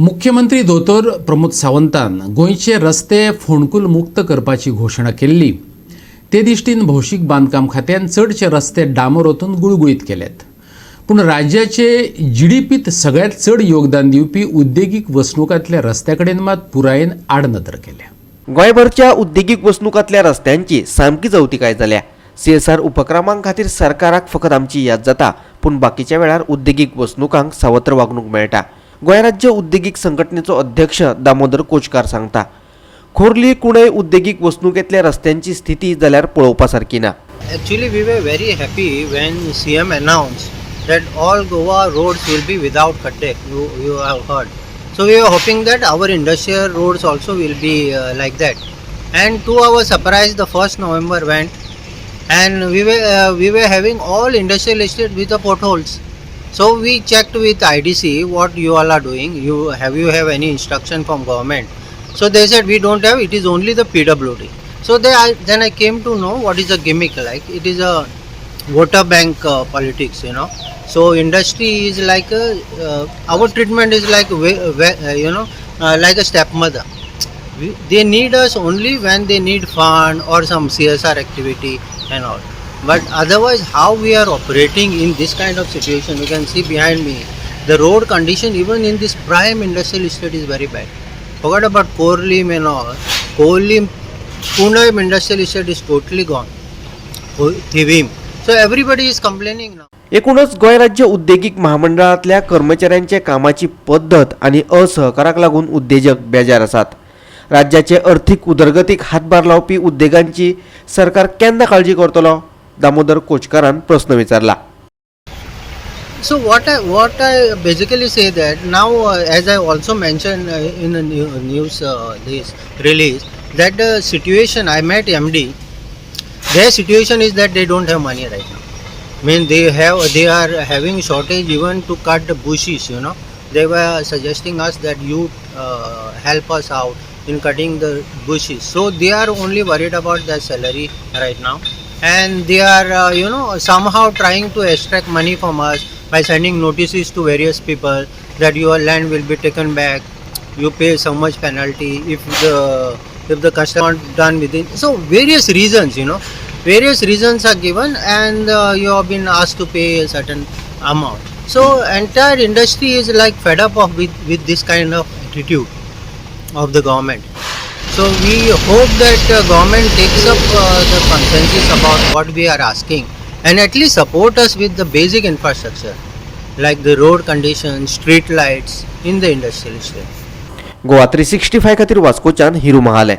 मुख्यमंत्री दोतोर प्रमोद सावंतान गोंयचे रस्ते फोंडकूल मुक्त करपाची घोशणा केल्ली। ते दिश्टीन भौशीक बांदकाम खात्यान चडशे रस्ते डांबर ओतून गुळगुळीत केल्यात। पूण राज्याचे जीडीपीत सगळ्यात चड योगदान दिवपी उद्देगीक वसणुकांतल्या रस्त्याकडेन मात पुरायेन आडनदर केल्या। गोंयभरच्या उद्देगीक वसणुकांतल्या रस्त्यांची सामकी चवथिकाय जाल्या। सीएसआर उपक्रमां खातीर सरकाराक फकत आमची याद जाता, पूण बाकीच्या वेळार उद्देगीक वसणुकांक सावत्र वागणूक मेळटा। गोंय राज्य उद्देगीक संघटनेचो अध्यक्ष दामोदर कोचकार सांगता, खोर्ली कुणय उद्देगीक वसणुकेंतल्या रस्त्यांची स्थिती जाल्यार पळोवपा सारकी ना। Actually, we were very happy when CM announced that all Goa roads will be without khadde. You have heard. So we were hoping that our industrial roads also will be like that. And to our surprise, the 1st November went, and we were having all industrial estate with the potholes. So we checked with IDC what you all are doing. You have any instruction from government? So they said we don't have. It is only the PWD. So then I came to know what is a gimmick like. It is a voter bank politics, you know. So industry is like our treatment is like like a stepmother. They need us only when they need fund or some CSR activity and all. But otherwise, how we are operating in this kind of situation, you can see behind me, the road condition even in this prime industrial estate is very bad. Forget about Korelim and all. Korelim, Pune industrial estate is totally gone. Thivim. So everybody is complaining now. एकूणच गोंय राज्य उद्देगीक महामंडळातल्या कर्मचाऱ्यांचे कामाची पद्धत आणि असहकाराक लागून उद्देजक बेजार आसात। राज्याचे अर्थीक उदरगतीक हातभार लावपी उद्देगांची सरकार केन्ना काळजी करतलो? दामोदर कोचकारान प्रश्न विचारला। So what I basically say that now, as I also mentioned in the news this release, that the situation I met MD, their situation is that they don't have money right now. I mean they are having shortage even to cut the bushes. You know, they were suggesting us that you help us out in cutting the bushes. So they are only worried about their salary right now, and they are somehow trying to extract money from us by sending notices to various people that your land will be taken back, you pay so much penalty if the customer not done within. So various reasons, various reasons are given, and you have been asked to pay a certain amount. So entire industry is like fed up with this kind of attitude of the government. So we hope that government takes up the consensus about what we are asking and at least support us with the basic infrastructure like the road conditions, street lights in the industrial estate. Goa 365 खातीर वास्कोच्यान हिरू महाले।